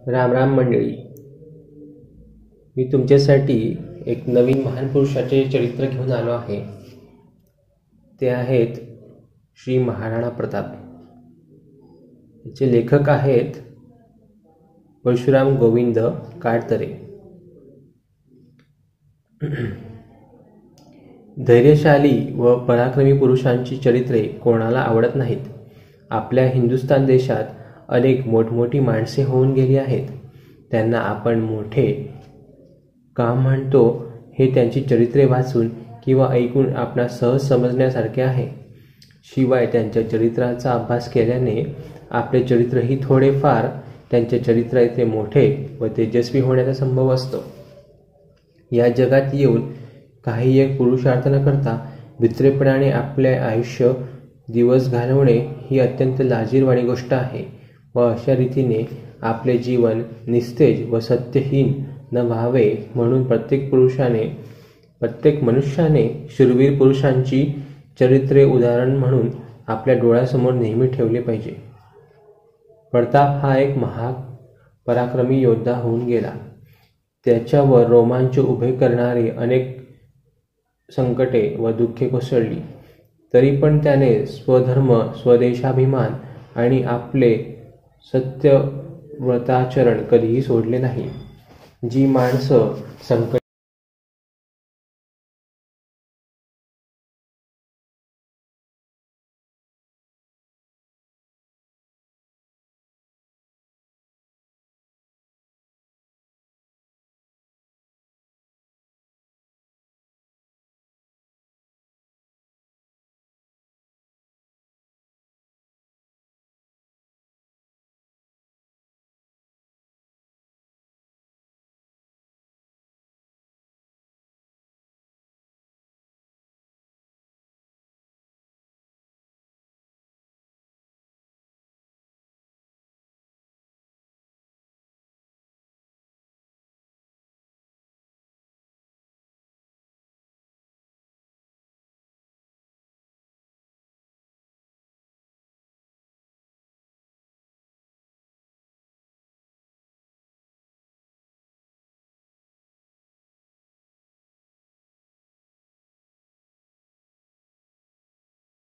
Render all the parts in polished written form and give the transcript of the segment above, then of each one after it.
राम राम मंडळी. मी तुमच्यासाठी एक नवीन महान पुरुषाचे चरित्र घेऊन आलो आहे. ते आहेत श्री महाराणा प्रताप. याचे लेखक आहेत परशुराम गोविंद काळतरे. धैर्यशाली व पराक्रमी पुरुषांची चरित्रे कोणाला आवडत नाहीत. आपल्या हिंदुस्थान देशात अनेक मोठमोठी माणसे होऊन गेली आहेत. त्यांना आपण मोठे का म्हणतो हे त्यांची चरित्रे वाचून किंवा ऐकून आपणास सहज समजण्यासारखे आहे. शिवाय त्यांच्या चरित्राचा अभ्यास केल्याने आपले चरित्रही थोडेफार त्यांच्या चरित्राचे मोठे व तेजस्वी होण्याचा संभव असतो. या जगात येऊन काही एक पुरुषार्थ न करता भित्रेपणाने आपले आयुष्य दिवस घालवणे ही अत्यंत लाजिरवाणी गोष्ट आहे व अशा रीतीने आपले जीवन निस्तेज व सत्यहीन न व्हावे म्हणून प्रत्येक मनुष्याने शूरवीर पुरुषांची चरित्रे उदाहरण म्हणून आपल्या डोळ्यासमोर नेहमी ठेवले पाहिजे. प्रताप हा एक पराक्रमी योद्धा होऊन गेला. त्याच्यावर रोमांच उभे करणारी अनेक संकटे व दुःखे कोसळली, तरी पण त्याने स्वधर्म, स्वदेशाभिमान आणि आपले सत्यव्रताचरण कधीही सोडले नाही. जी माणसं संकट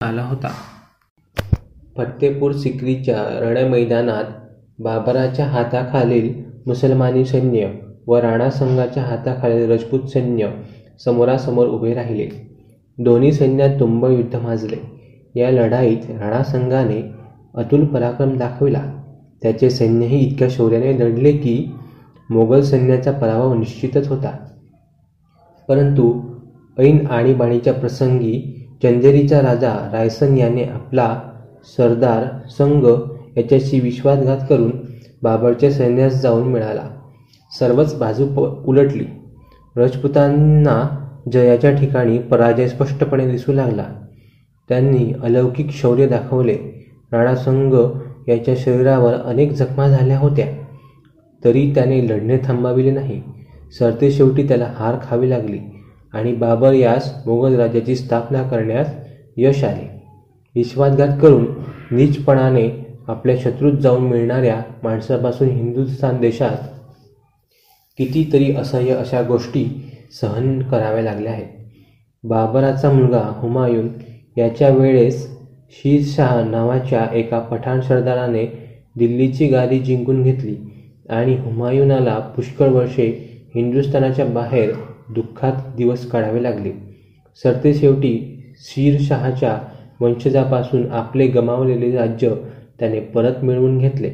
आला होता. फत्तेपूर सिक्रीच्या रणमैदानात बाबराच्या हाताखालील मुसलमानी सैन्य व राणासंगाच्या हाताखालील राजपूत सैन्य समोरासमोर उभे राहिले. दोन्ही सैन्यात तुंब युद्ध माजले. या लढाईत राणासंगाने अतुल पराक्रम दाखविला. त्याचे सैन्यही इतक्या शौर्याने लढले की मोगल सैन्याचा पराभव निश्चितच होता. परंतु ऐन आणीबाणीच्या प्रसंगी चंदेरीचा राजा रायसन याने आपला सरदार संग याच्याशी विश्वासघात करून बाबरच्या सैन्यास जाऊन मिळाला. सर्वच बाजू उलटली. राजपुतांना जयाच्या ठिकाणी पराजय स्पष्टपणे दिसू लागला. त्यांनी अलौकिक शौर्य दाखवले. राणासंग याच्या शरीरावर अनेक जखमा झाल्या होत्या, तरी त्याने लढणे थांबविले नाही. सरतेशेवटी त्याला हार खावी लागली आणि बाबर यास मोगल राज्याची स्थापना करण्यास यश आले. विश्वासघात करून नीचपणाने आपल्या शत्रूत जाऊन मिळणाऱ्या माणसापासून हिंदुस्थान देशात कितीतरी असह्य अशा गोष्टी सहन कराव्या लागल्या आहेत. बाबराचा मुलगा हुमायून याच्या वेळेस शिरशाह नावाच्या एका पठाण सरदाराने दिल्लीची गादी जिंकून घेतली आणि हुमायूनाला पुष्कळ वर्षे हिंदुस्थानाच्या बाहेर दुःखात दिवस काढावे लागले. सरतेशेवटी शिरशाहच्या वंशजापासून आपले गमावलेले राज्य त्याने परत मिळवून घेतले.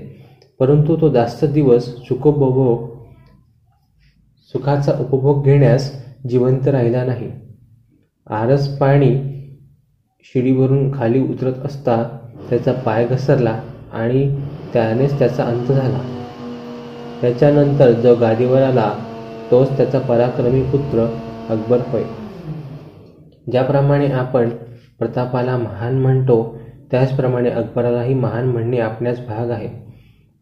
परंतु तो जास्त दिवस सुखाचा उपभोग घेण्यास जिवंत राहिला नाही. आरस पाणी शिडीवरून खाली उतरत असता त्याचा पाय घसरला आणि त्यानेच त्याचा अंत झाला. त्याच्यानंतर जो गादीवर आला तोच त्याचा पराक्रमी पुत्र अकबर होय. ज्याप्रमाणे आपण प्रतापाला महान म्हणतो, त्याचप्रमाणे अकबरालाही महान म्हणणे आपल्यास भाग आहे.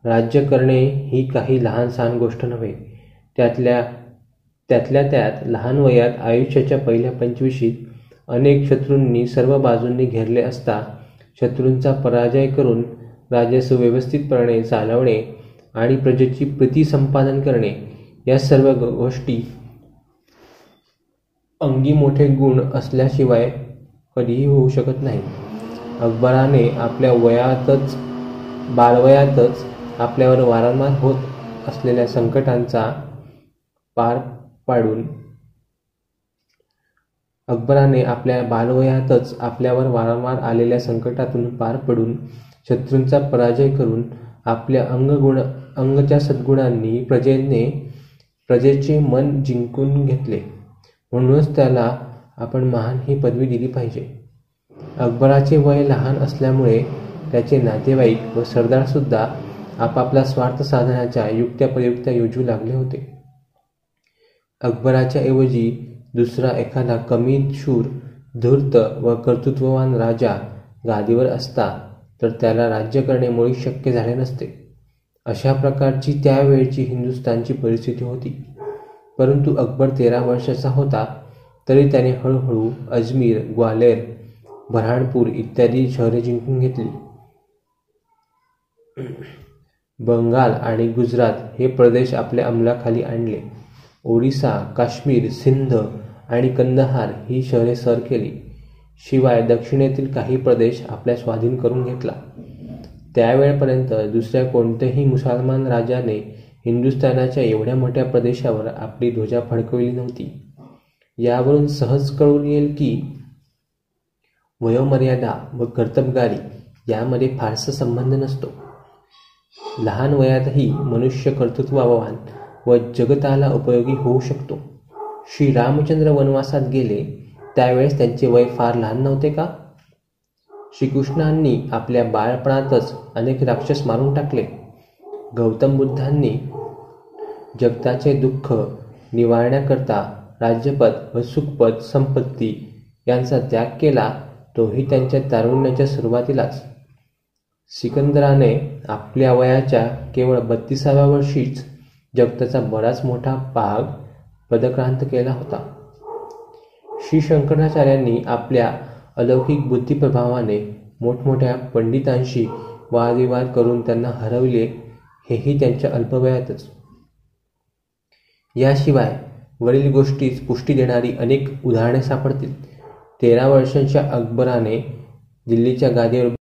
राज्य करणे ही काही लहान सहान गोष्ट नव्हे. त्यातल्या त्यात लहान वयात आयुष्याच्या पहिल्या 25शीत अनेक शत्रूंनी सर्व बाजूंनी घेरले असता शत्रूंचा पराजय करून राज्य सुव्यवस्थितपणे चालवणे आणि प्रजेची प्रीती संपादन करणे या सर्व गोष्टी अंगी मोठे गुण असल्याशिवाय कधीही होऊ शकत नाही. अकबराने आपल्या बालवयातच आपल्यावर वारंवार होत असलेल्या संकटांचा पार पाडून आपल्यावर वारंवार आलेल्या संकटातून पार पडून शत्रूंचा पराजय करून आपल्या अंगच्या सद्गुणांनी प्रजेचे मन जिंकून घेतले. म्हणूनच त्याला आपण महान ही पदवी दिली पाहिजे. अकबराचे वय लहान असल्यामुळे त्याचे नातेवाईक व सरदार सुद्धा आपापला स्वार्थ साधण्याच्या युक्त्या योजू लागले होते. अकबराच्या ऐवजी दुसरा एखादा कमी शूर, धूर्त व कर्तृत्ववान राजा गादीवर असता तर त्याला राज्य करणे मुळीच शक्य झाले नसते. अशा प्रकारची त्यावेळची हिंदुस्थानची परिस्थिती होती. परंतु अकबर 13 वर्षाचा होता तरी त्याने हळूहळू अजमेर, ग्वाल्हेर, बऱ्हाणपूर इत्यादी शहरे जिंकून घेतली. बंगाल आणि गुजरात हे प्रदेश आपल्या अंमलाखाली आणले. ओडिसा, काश्मीर, सिंध आणि कंदहार ही शहरे सर केली. शिवाय दक्षिणेतील काही प्रदेश आपल्या स्वाधीन करून घेतला. त्यावेळपर्यंत दुसऱ्या कोणत्याही मुसलमान राजाने हिंदुस्थानाच्या एवढ्या मोठ्या प्रदेशावर आपली ध्वजा फडकविली नव्हती. यावरून सहज कळून येईल की वयोमर्यादा व कर्तबगारी यामध्ये फारसा संबंध नसतो. लहान वयातही मनुष्य कर्तृत्ववान व जगताला उपयोगी होऊ शकतो. श्री रामचंद्र वनवासात गेले त्यावेळेस त्यांचे वय फार लहान नव्हते का? श्रीकृष्णांनी आपल्या बाळपणातच अनेक राक्षस मारून टाकले. गौतम बुद्धांनी जगताचे दुःख निवारण्याकरता राज्यपद व सुखपद संपत्ती यांचा त्याग केला, तोही त्यांच्या तारुण्याच्या सुरुवातीलाच. सिकंदराने आपल्या वयाच्या केवळ 32व्या वर्षीच जगताचा बराच मोठा भाग पदक्रांत केला होता. श्री शंकराचार्यांनी आपल्या अलौकिक बुद्धिप्रभावाने मोठमोठ्या पंडितांशी वादविवाद करून त्यांना हरविले, हेही त्यांच्या अल्पवयातच. याशिवाय वरील गोष्टीस पुष्टी देणारी अनेक उदाहरणे सापडतील. 13 वर्षांच्या अकबराने दिल्लीच्या गादीवर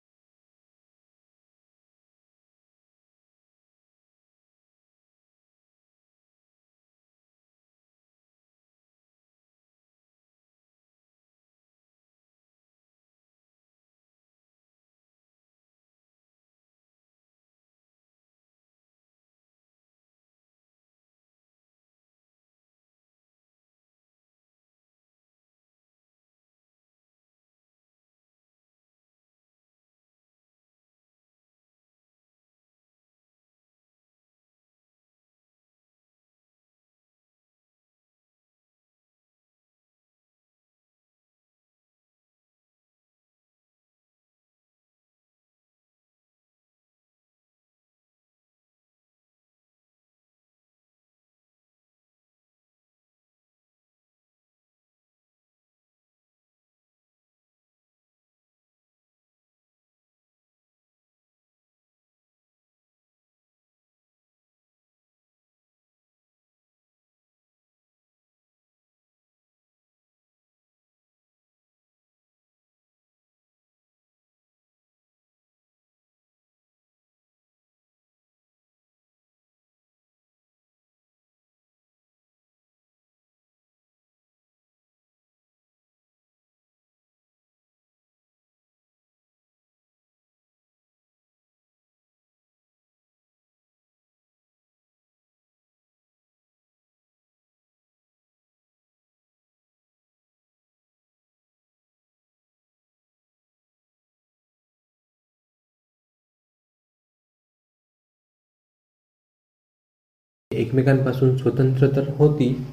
एकमेकांपासून स्वतंत्र तर होती,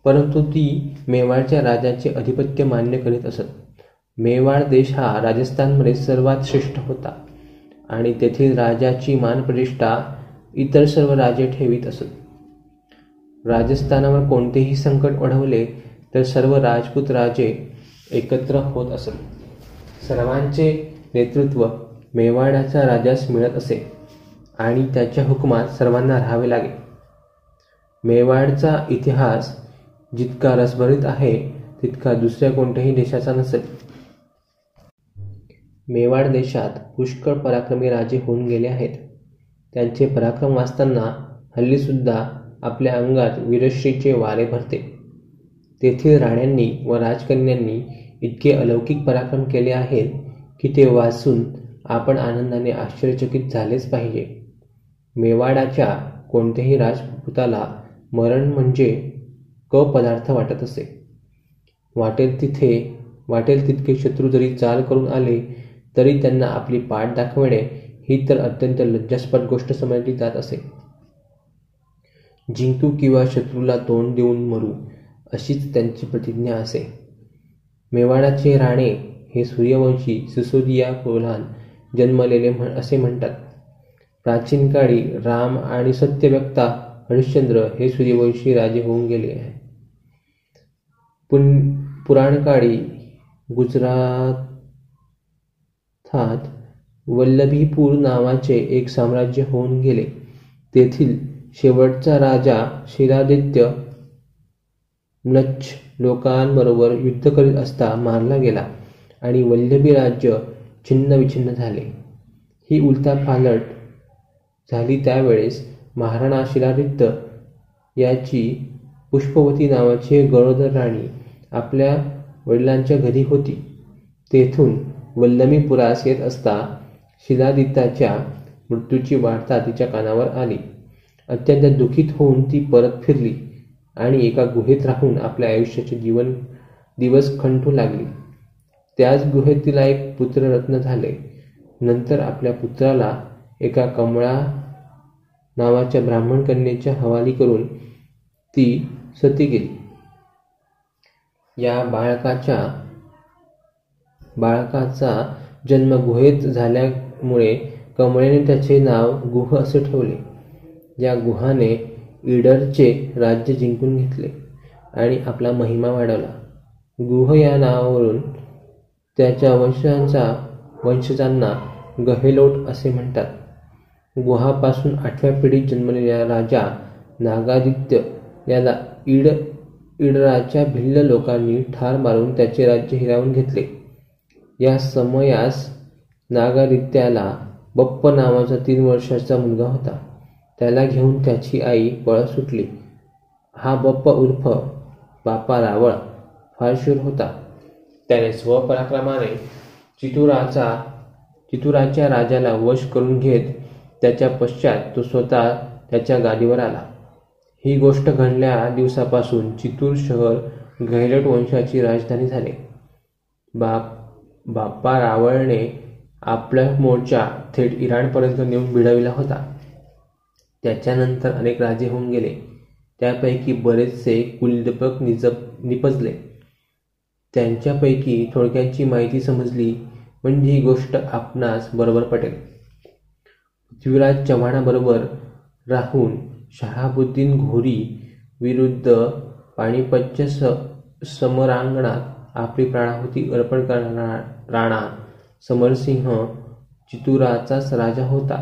परंतु ती मेवाडच्या राजाचे अधिपत्य मान्य करीत असत. मेवाड देश हा राजस्थानमध्ये सर्वात श्रेष्ठ होता आणि तेथील राजाची मानप्रतिष्ठा इतर सर्व राजे ठेवीत असत. राजस्थानावर कोणतेही संकट ओढवले तर सर्व राजपूत राजे एकत्र होत असत. सर्वांचे नेतृत्व मेवाडाच्या राजास मिळत असे. आणि त्याच्या हुकुमात सर्वांना राहावे लागे. मेवाडचा इतिहास जितका रसभरीत आहे तितका दुसऱ्या कोणत्याही देशाचा नसेल. मेवाड देशात पुष्कळ पराक्रमी राजे होऊन गेले आहेत. त्यांचे पराक्रम वाचताना हल्लीसुद्धा आपल्या अंगात वीरश्रीचे वारे भरते. तेथील राण्यांनी व राजकन्यांनी इतके अलौकिक पराक्रम केले आहेत की ते वाचून आपण आनंदाने आश्चर्यचकित झालेच पाहिजे. मेवाडाच्या कोणत्याही राजपुताला मरण म्हणजे पदार्थ वाटत असे. वाटेल तितके शत्रू जरी चाल करून आले तरी त्यांना आपली पाठ दाखविणे ही तर अत्यंत लज्जास्पद गोष्ट समजली जात असे. जिंकू किंवा शत्रूला तोंड देऊन मरू अशीच त्यांची प्रतिज्ञा असे. मेवाडाचे राणे हे सूर्यवंशी सिसोदिया कुलात जन्मलेले असे म्हणतात. प्राचीन काळी राम आणि सत्यवक्ता हरिश्चंद्र हे सूर्यवंशी राजे होऊन गेले आहे. पुराणकाळी गुजरातात वल्लभीपूर नावाचे एक साम्राज्य होऊन गेले. तेथील शेवटचा राजा शिलादित्य म्लच्छ लोकांबरोबर युद्ध करीत असता मारला गेला आणि वल्लभी राज्य छिन्नविछिन्न झाले. ही उलथापालट झाली त्यावेळेस महाराणा शिलादित्य याची पुष्पवती नावाची गरोदर राणी आपल्या वडिलांच्या घरी होती. तेथून वल्लभीपुरास येत असता शिलादित्याच्या मृत्यूची वार्ता तिच्या कानावर आली. अत्यंत दुःखित होऊन ती परत फिरली आणि एका गुहेत राहून आपल्या आयुष्याचे दिवस खंतू लागली. त्याच गुहेत तिला एक पुत्ररत्न झाले. नंतर आपल्या पुत्राला एका कमळा नावाच्या ब्राह्मण कन्येच्या हवाली करून ती सती गेली. या बाळकाचा जन्म गुहेत झाल्यामुळे कमळेने त्याचे नाव गुह असे ठेवले. या गुहाने ईडरचे राज्य जिंकून घेतले आणि आपला महिमा वाढवला. गुह या नावावरून त्याच्या वंशजांना गहेलोट असे म्हणतात. गुहापासून 8व्या पिढीत जन्मलेल्या राजा नागादित्य याला ईडराच्या भिल्ल लोकांनी ठार मारून त्याचे राज्य हिरावून घेतले. या समयास नागादित्याला बप्प नावाचा 3 वर्षाचा मुलगा होता. त्याला घेऊन त्याची आई पळत सुटली. हा बप्प उर्फ बापा रावळ फार शूर होता. त्याने स्वपराक्रमाने चितुराच्या राजाला वश करून घेत त्याच्या पश्चात तो स्वतः त्याच्या गादीवर आला. ही गोष्ट घडल्या दिवसापासून चितूर शहर गहलोट वंशाची राजधानी झाले. बापा रावळने आपला मोर्चा थेट इराणपर्यंत नेऊन भिडविला होता. त्याच्यानंतर अनेक राजे होऊन गेले. त्यापैकी बरेचसे कुलदीपक निपजले. त्यांच्यापैकी थोडक्याची माहिती समजली म्हणजे ही गोष्ट आपणास बरोबर पटेल. पृथ्वीराज चव्हाणाबरोबर राहून शहाबुद्दीन घोरी विरुद्ध पानिपतच्या समरांगणात आपली प्राणाहुती अर्पण करणारा राणा समरसिंह चितुराचाच राजा होता.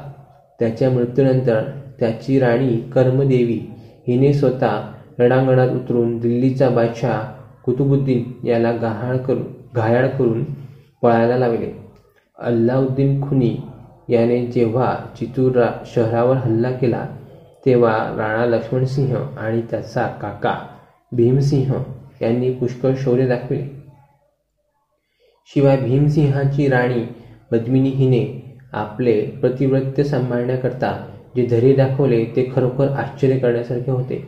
त्याच्या मृत्यूनंतर त्याची राणी कर्मदेवी हिने स्वतः रणांगणात उतरून दिल्लीचा बादशाह कुतुबुद्दीन याला घायाळ करून पळायला लावले. अल्लाउद्दीन खुनी याने जेव्हा चितूर शहरावर हल्ला केला तेव्हा राणा लक्ष्मणसिंह आणि त्याचा काका भीमसिंह यांनी पुष्कळ शौर्य दाखविले. शिवाय भीमसिंहाची राणी पद्मिनी हिने आपले प्रतिवृत्य सांभाळण्याकरता जे धैर्य दाखवले ते खरोखर आश्चर्य करण्यासारखे होते.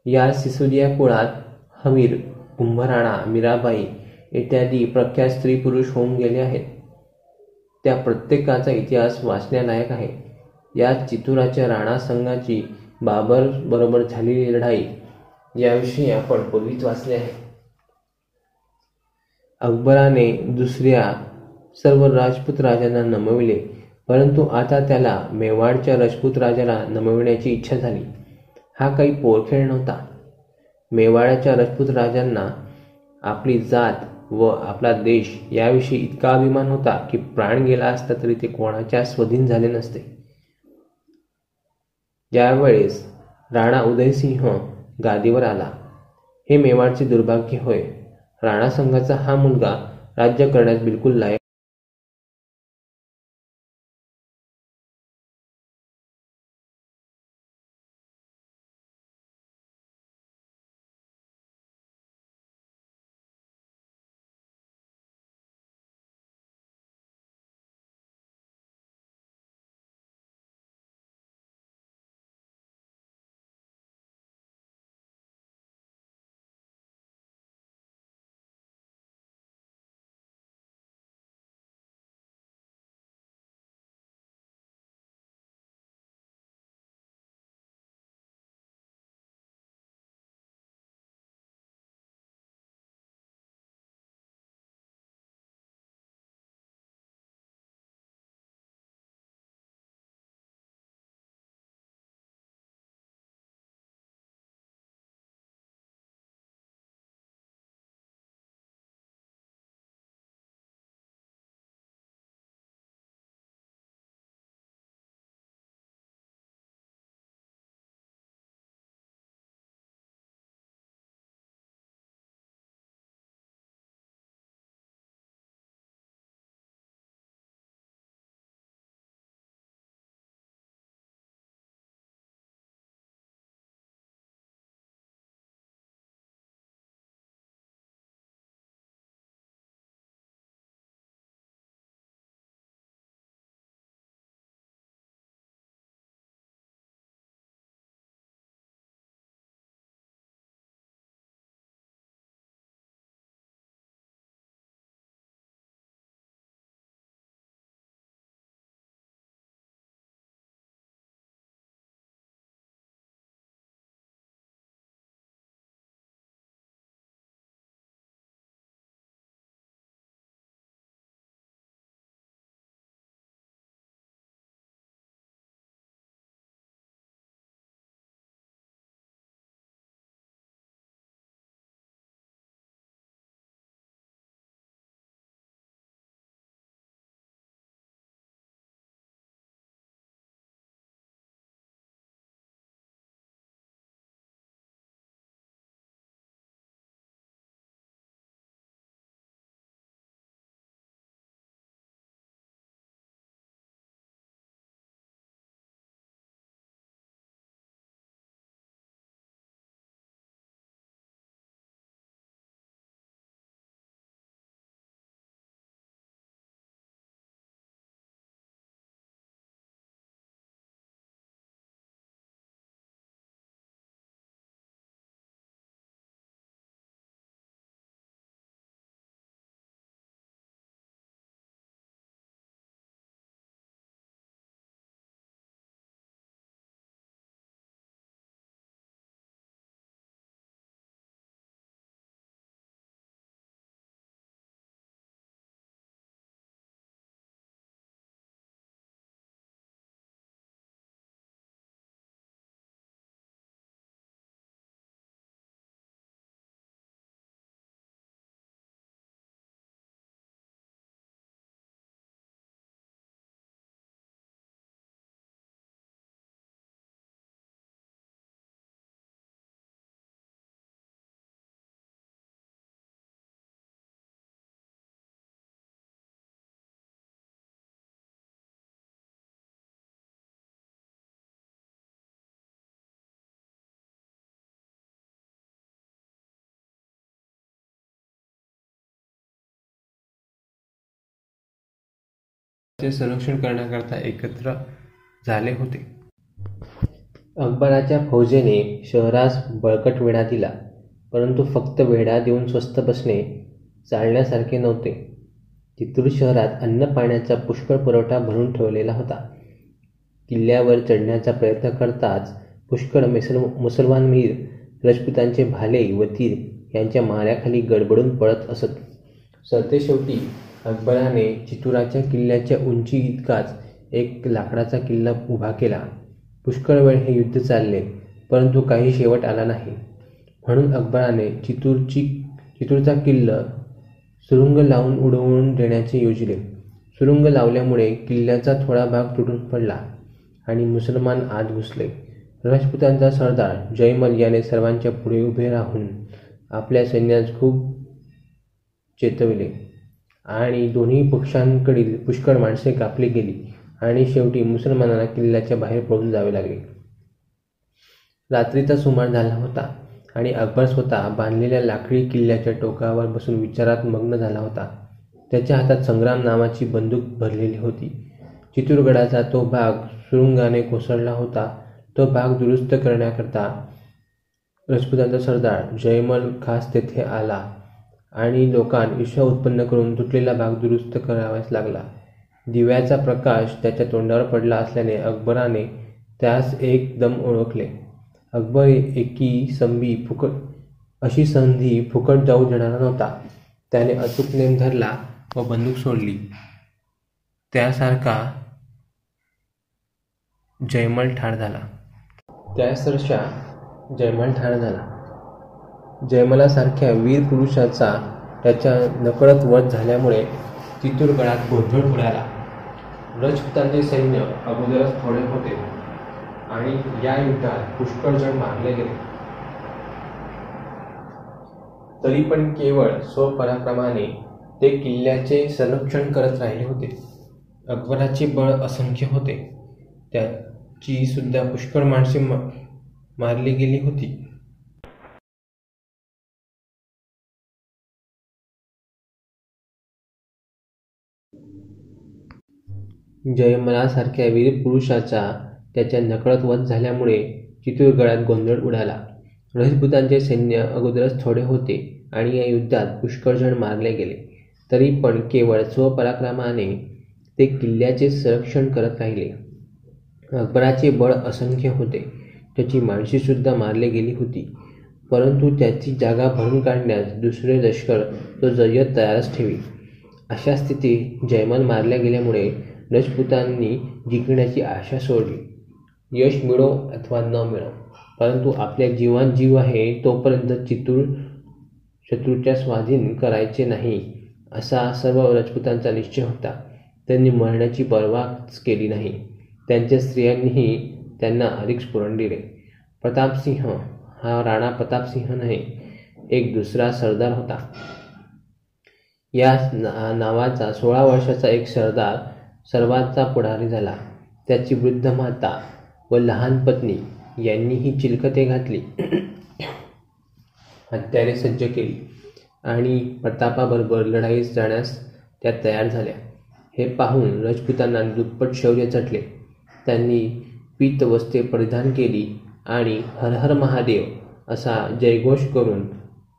या सिसोदिया कुळात हमीर, कुंभराणा, मीराबाई इत्यादी प्रख्यात स्त्री पुरुष होऊन गेले आहेत. त्या प्रत्येकाचा इतिहास वाचण्यालायक आहे. या चितुराच्या राणा संघाची बाबर बरोबर झालेली लढाई याविषयी आपण पूर्वीच वाचले आहे. अकबराने दुसऱ्या सर्व राजपूत राजांना नमविले, परंतु आता त्याला मेवाडच्या राजपूत राजाला नमविण्याची इच्छा झाली. हा काही पोरखेळ नव्हता. मेवाडाच्या राजपूत राजांना आपली जात व आपला देश याविषयी इतका अभिमान होता की प्राण गेला असता तरी ते कोणाच्या स्वाधीन झाले नसते. यावेळेस राणा उदयसिंह गादीवर आला. हे मेवाडचे दुर्भाग्य होय. राणा संघाचा हा मुलगा राज्य करण्यास बिलकुल लायक चे संरक्षण करण्याकरता एकत्र झाले होते. अकबराच्या फौजेने शहरास बळकट वेढा दिला, परंतु फक्त वेढा देऊन स्वस्थ बसणे चालण्यासारखे नव्हते. चित्तूर शहरात अन्न पाण्याचा पुष्कळ पुरवठा भरून ठेवलेला होता. किल्ल्यावर चढण्याचा प्रयत्न करताच पुष्कळ मुसलमान राजपुतांचे भाले व तीर यांच्या माऱ्याखाली गडबडून पडत असत. सरतेशेवटी अकबराने चित्तूराच्या किल्ल्याच्या उंची इतकाच एक लाकडाचा किल्ला उभा केला. पुष्कळ वेळ हे युद्ध चालले, परंतु काही शेवट आला नाही. म्हणून अकबराने चित्तूरचा किल्ला सुरुंग लावून उडवून देण्याचे योजिले. सुरुंग लावल्यामुळे किल्ल्याचा थोडा भाग तुटून पडला आणि मुसलमान आत घुसले. राजपुतांचा सरदार जयमल याने सर्वांच्या पुढे उभे राहून आपल्या सैन्यास खूप चेतविले आणि दोन्ही पक्षांकडील पुष्कळ माणसे कापली गेली आणि शेवटी मुसलमानांना किल्ल्याच्या बाहेर पळून जावे लागले. रात्रीचा सुमार झाला होता आणि अकबर स्वतः बांधलेल्या लाकडी किल्ल्याच्या टोकावर बसून विचारात मग्न झाला होता. त्याच्या हातात संग्राम नावाची बंदूक भरलेली होती. चित्तूरगडाचा तो भाग सुरुंगाने कोसळला होता. तो भाग दुरुस्त करण्याकरता राजपुतांचा सरदार जयमल खास तेथे आला आणि लोकांत ईर्ष्या उत्पन्न करून तुटलेला भाग दुरुस्त करावाच लागला. दिव्याचा प्रकाश त्याच्या तोंडावर पडला असल्याने अकबराने त्यास एकदम ओळखले. अकबर अशी संधी फुकट जाऊ देणार नव्हता. त्याने अचूक नेम धरला व बंदूक सोडली. त्यासारखा जयमल ठार झाला. जयमलासारख्या वीर पुरुषाचा त्याच्या नकळत वध झाल्यामुळे चित्तूरगडात गोंधळ उडाला. राजपुतांचे सैन्य अगोदरच थोडे होते आणि या युद्धात पुष्कळ जण मारले गेले. तरी पण केवळ स्वपराक्रमाने ते किल्ल्याचे संरक्षण करत राहिले होते. अकबराचे बळ असंख्य होते. त्याची सुद्धा पुष्कळ माणसे मारली गेली होती. जयमलासारख्या वीर पुरुषाचा त्याच्या नकळत वध झाल्यामुळे चित्तूरगडात गोंधळ उडाला. राजपुतांचे सैन्य अगोदरच थोडे होते आणि या युद्धात पुष्कळ जण मारले गेले. तरी पण केवळ स्वपराक्रमाने ते किल्ल्याचे संरक्षण करत राहिले. अकबराचे बळ असंख्य होते. त्याची माणसे सुद्धा मारली गेली होती. परंतु त्याची जागा भरून काढण्यास दुसरे लष्कर तो जय्यत तयारच ठेवी. अशा स्थितीत जयमल मारल्या गेल्यामुळे राजपुतांनी जिंकण्याची आशा सोडली. यश मिळो अथवा न मिळो, परंतु आपल्या जीवात जीव आहे तोपर्यंत चित्तूर शत्रूच्या स्वाधीन करायचे नाही असा सर्व राजपुतांचा निश्चय होता. त्यांनी मरण्याची पर्वाच केली नाही. त्यांच्या स्त्रियांनीही त्यांना अधिक स्फुरण दिले. प्रतापसिंह हा राणा प्रतापसिंह नाही, एक दुसरा सरदार होता. या नावाचा 16 वर्षाचा एक सरदार सर्वांचा पुढारी झाला. त्याची वृद्ध माता व लहान पत्नी यांनीही चिलखते घातली, हत्यारे सज्ज केली आणि प्रतापाबरोबर लढाईस जाण्यास त्या तयार झाल्या. हे पाहून राजपुतांना दुप्पट शौर्य चटले. त्यांनी पीत वस्त्रे परिधान केली आणि हर हर महादेव असा जयघोष करून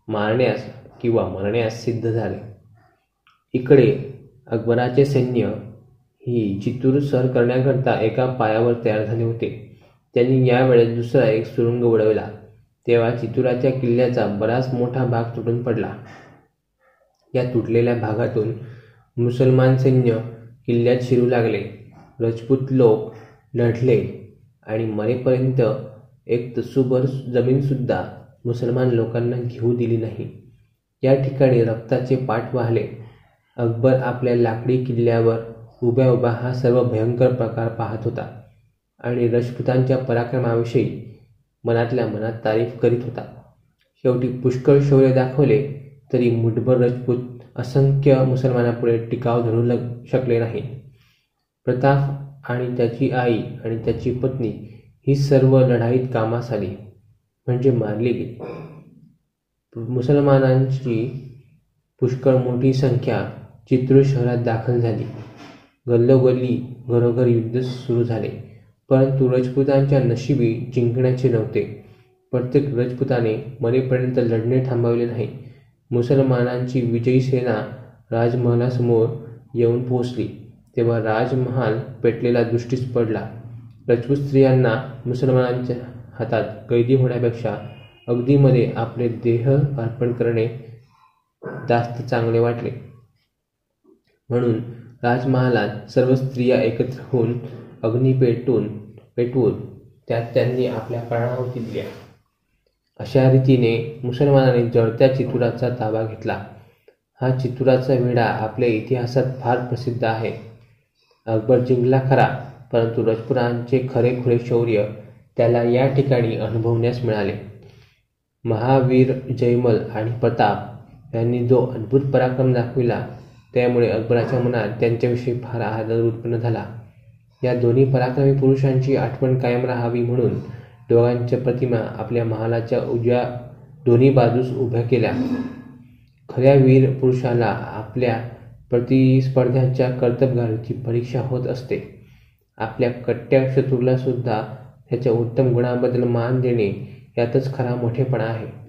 मारण्यास किंवा मरण्यास सिद्ध झाले. इकडे अकबराचे सैन्य ही चित्तूर सर करण्याकरता एका पायावर तयार झाले होते. त्यांनी यावेळेस दुसरा एक सुरुंग उडवला तेव्हा चित्तूराच्या किल्ल्याचा बराच मोठा भाग तुटून पडला. या तुटलेल्या भागातून मुसलमान सैन्य किल्ल्यात शिरू लागले. राजपूत लोक लढले आणि मरेपर्यंत एक तसूभर जमीनसुद्धा मुसलमान लोकांना घेऊ दिली नाही. या ठिकाणी रक्ताचे पाट वाहले. अकबर आपल्या लाकडी किल्ल्यावर उभ्या उभा हा सर्व भयंकर प्रकार पाहत होता आणि राजपुतांच्या पराक्रमाविषयी मनातल्या मनात तारीफ करीत होता. शेवटी पुष्कळ शौर्य दाखवले तरी मुठभर राजपूत असंख्य मुसलमानापुढे टिकाव धरू शकले नाही. प्रताप आणि त्याची आई आणि त्याची पत्नी ही सर्व लढाईत कामास आली म्हणजे मारली गेली. मुसलमानांची पुष्कळ मोठी संख्या चित्तूर शहरात दाखल झाली. गल्लोगल्ली घरोघर युद्ध सुरू झाले. परंतु राजपुतांच्या नशिबी जिंकण्याचे नव्हते. प्रत्येक राजपुताने मरेपर्यंत लढणे थांबवले नाही. मुसलमानांची विजयी सेना राजमहालासमोर येऊन पोहोचली तेव्हा राजमहाल पेटलेला दृष्टीस पडला. राजपूत स्त्रियांना मुसलमानांच्या हातात कैदी होण्यापेक्षा अगदीमध्ये आपले देह अर्पण करणे जास्त चांगले वाटले. म्हणून राजमहालात सर्व स्त्रिया एकत्र होऊन अग्नी पेटवून त्यात त्यांनी आपल्या प्राणाहुती दिल्या. अशा रीतीने मुसलमानांनी जळत्या चित्तूराचा ताबा घेतला. हा चित्तूराचा वेढा आपल्या इतिहासात फार प्रसिद्ध आहे. अकबर जिंकला खरा, परंतु राजपुतांचे खरेखुरे शौर्य त्याला या ठिकाणी अनुभवण्यास मिळाले. महावीर जयमल आणि प्रताप यांनी जो अद्भुत पराक्रम दाखविला त्यामुळे अकबराच्या मनात त्यांच्याविषयी फार आदर उत्पन्न झाला. या दोन्ही पराक्रमी पुरुषांची आठवण कायम राहावी म्हणून दोघांच्या प्रतिमा आपल्या महालाच्या उजव्या दोन्ही बाजूस उभ्या केल्या. खऱ्या वीर पुरुषाला आपल्या प्रतिस्पर्ध्याच्या कर्तबगारीची परीक्षा होत असते. आपल्या कट्ट्या शत्रूला सुद्धा त्याच्या उत्तम गुणांबद्दल मान देणे यातच खरा मोठेपणा आहे.